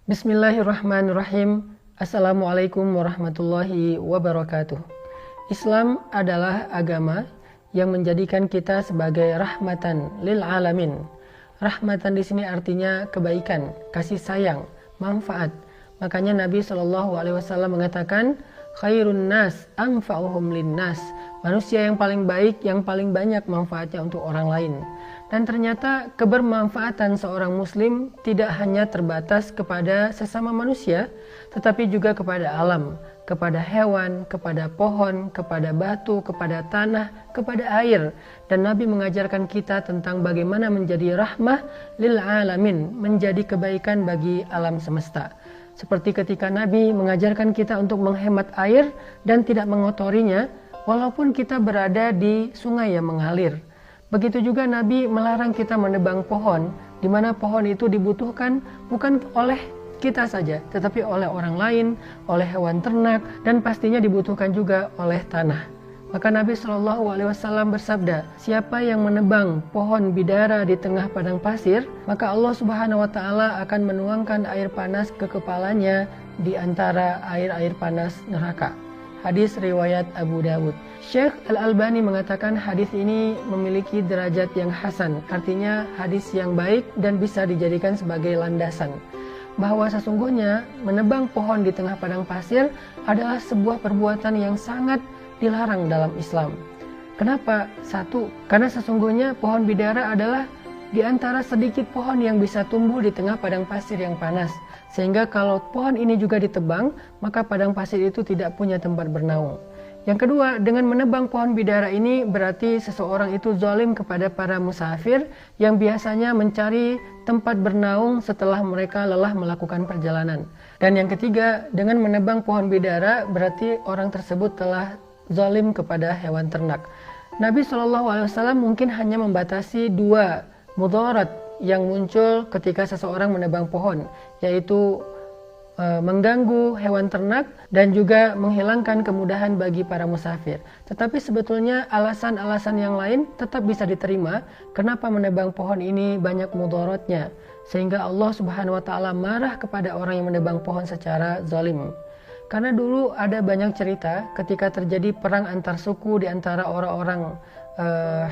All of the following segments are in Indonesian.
Bismillahirrahmanirrahim. Assalamualaikum warahmatullahi wabarakatuh. Islam adalah agama yang menjadikan kita sebagai rahmatan lil alamin. Rahmatan di sini artinya kebaikan, kasih sayang, manfaat. Makanya Nabi SAW mengatakan, khairun nas anfa'uhum linnas. Manusia yang paling baik, yang paling banyak manfaatnya untuk orang lain. Dan ternyata kebermanfaatan seorang muslim tidak hanya terbatas kepada sesama manusia, tetapi juga kepada alam, kepada hewan, kepada pohon, kepada batu, kepada tanah, kepada air. Dan Nabi mengajarkan kita tentang bagaimana menjadi rahmah lil alamin, menjadi kebaikan bagi alam semesta. Seperti ketika Nabi mengajarkan kita untuk menghemat air dan tidak mengotorinya, walaupun kita berada di sungai yang mengalir. Begitu juga Nabi melarang kita menebang pohon, di mana pohon itu dibutuhkan bukan oleh kita saja, tetapi oleh orang lain, oleh hewan ternak, dan pastinya dibutuhkan juga oleh tanah. Maka Nabi SAW bersabda, siapa yang menebang pohon bidara di tengah padang pasir, maka Allah Subhanahu wa Ta'ala akan menuangkan air panas ke kepalanya di antara air-air panas neraka. Hadis riwayat Abu Dawud. Syekh Al-Albani mengatakan hadis ini memiliki derajat yang hasan, artinya hadis yang baik dan bisa dijadikan sebagai landasan. Bahwa sesungguhnya menebang pohon di tengah padang pasir adalah sebuah perbuatan yang sangat dilarang dalam Islam. Kenapa? Satu, karena sesungguhnya pohon bidara adalah di antara sedikit pohon yang bisa tumbuh di tengah padang pasir yang panas. Sehingga kalau pohon ini juga ditebang, maka padang pasir itu tidak punya tempat bernaung. Yang kedua, dengan menebang pohon bidara ini berarti seseorang itu zalim kepada para musafir yang biasanya mencari tempat bernaung setelah mereka lelah melakukan perjalanan. Dan yang ketiga, dengan menebang pohon bidara berarti orang tersebut telah zalim kepada hewan ternak. Nabi SAW mungkin hanya membatasi dua mudarat yang muncul ketika seseorang menebang pohon, yaitu mengganggu hewan ternak dan juga menghilangkan kemudahan bagi para musafir. Tetapi sebetulnya alasan-alasan yang lain tetap bisa diterima. Kenapa menebang pohon ini banyak mudaratnya, sehingga Allah Subhanahu wa Ta'ala marah kepada orang yang menebang pohon secara zalim. Karena dulu ada banyak cerita ketika terjadi perang antar suku di antara orang-orang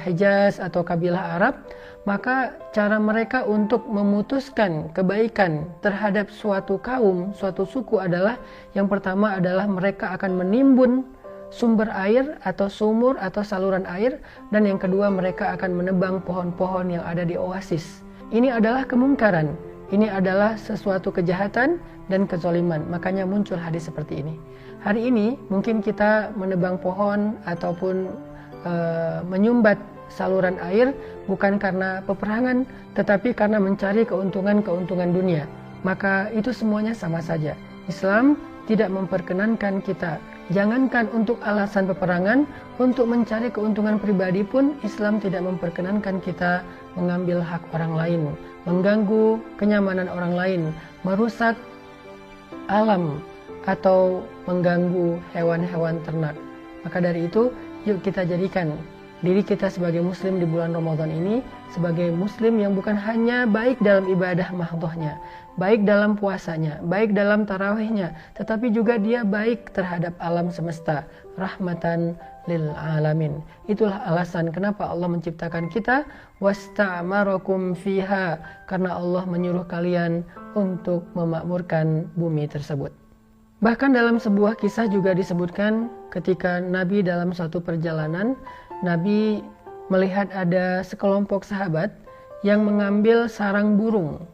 Hijaz atau kabilah Arab, maka cara mereka untuk memutuskan kebaikan terhadap suatu kaum, suatu suku adalah yang pertama adalah mereka akan menimbun sumber air atau sumur atau saluran air, dan yang kedua mereka akan menebang pohon-pohon yang ada di oasis. Ini adalah kemungkaran, ini adalah sesuatu kejahatan dan kezaliman, makanya muncul hadis seperti ini. Hari ini mungkin kita menebang pohon ataupun menyumbat saluran air bukan karena peperangan, tetapi karena mencari keuntungan-keuntungan dunia. Maka itu semuanya sama saja. Islam tidak memperkenankan kita, jangankan untuk alasan peperangan, untuk mencari keuntungan pribadi pun Islam tidak memperkenankan kita mengambil hak orang lain, mengganggu kenyamanan orang lain, merusak alam atau mengganggu hewan-hewan ternak. Maka dari itu, yuk kita jadikan diri kita sebagai muslim di bulan Ramadan ini sebagai muslim yang bukan hanya baik dalam ibadah mahdhahnya, baik dalam puasanya, baik dalam tarawihnya, tetapi juga dia baik terhadap alam semesta, rahmatan lil alamin. Itulah alasan kenapa Allah menciptakan kita, wasta'marakum fiha, karena Allah menyuruh kalian untuk memakmurkan bumi tersebut. Bahkan dalam sebuah kisah juga disebutkan ketika Nabi dalam suatu perjalanan, Nabi melihat ada sekelompok sahabat yang mengambil sarang burung.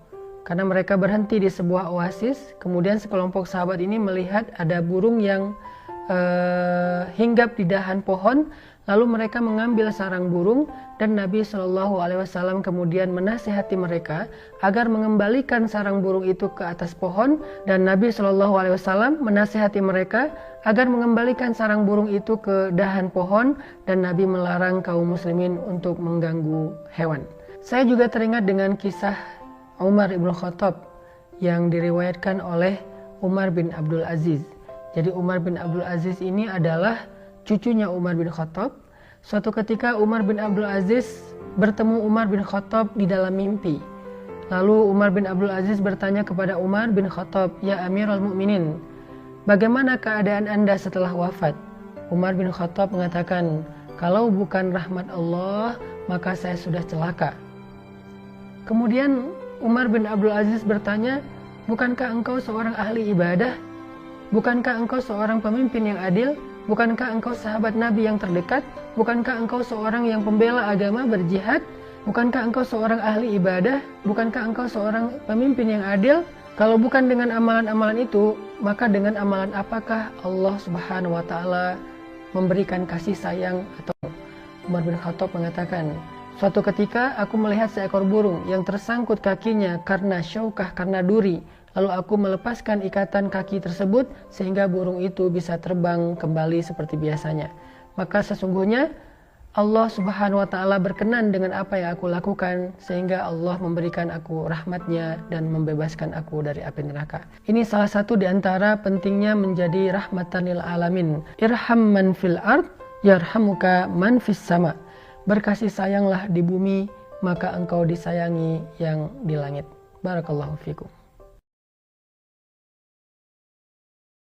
Karena mereka berhenti di sebuah oasis, kemudian sekelompok sahabat ini melihat ada burung yang hinggap di dahan pohon, lalu mereka mengambil sarang burung, dan Nabi SAW kemudian menasihati mereka agar mengembalikan sarang burung itu ke atas pohon, dan Nabi SAW menasihati mereka agar mengembalikan sarang burung itu ke dahan pohon, dan Nabi melarang kaum muslimin untuk mengganggu hewan. Saya juga teringat dengan kisah Umar ibn Khattab yang diriwayatkan oleh Umar bin Abdul Aziz. Jadi Umar bin Abdul Aziz ini adalah cucunya Umar bin Khattab. Suatu ketika Umar bin Abdul Aziz bertemu Umar bin Khattab di dalam mimpi. Lalu Umar bin Abdul Aziz bertanya kepada Umar bin Khattab, "Ya Amirul Mukminin, bagaimana keadaan Anda setelah wafat?" Umar bin Khattab mengatakan, "Kalau bukan rahmat Allah, maka saya sudah celaka." Kemudian Umar bin Abdul Aziz bertanya, "Bukankah engkau seorang ahli ibadah? Bukankah engkau seorang pemimpin yang adil? Bukankah engkau sahabat Nabi yang terdekat? Bukankah engkau seorang yang pembela agama berjihad? Bukankah engkau seorang ahli ibadah? Bukankah engkau seorang pemimpin yang adil? Kalau bukan dengan amalan-amalan itu, maka dengan amalan apakah Allah Subhanahu wa Ta'ala memberikan kasih sayang?" Atau Umar bin Khattab mengatakan, "Suatu ketika aku melihat seekor burung yang tersangkut kakinya karena syaukah, karena duri. Lalu aku melepaskan ikatan kaki tersebut sehingga burung itu bisa terbang kembali seperti biasanya. Maka sesungguhnya Allah Subhanahu wa Ta'ala berkenan dengan apa yang aku lakukan, sehingga Allah memberikan aku rahmatnya dan membebaskan aku dari api neraka." Ini salah satu di antara pentingnya menjadi rahmatan lil alamin. Irham man fil ard yarhamuka man fis sama. Berkasih sayanglah di bumi, maka engkau disayangi yang di langit. Barakallahu fikum.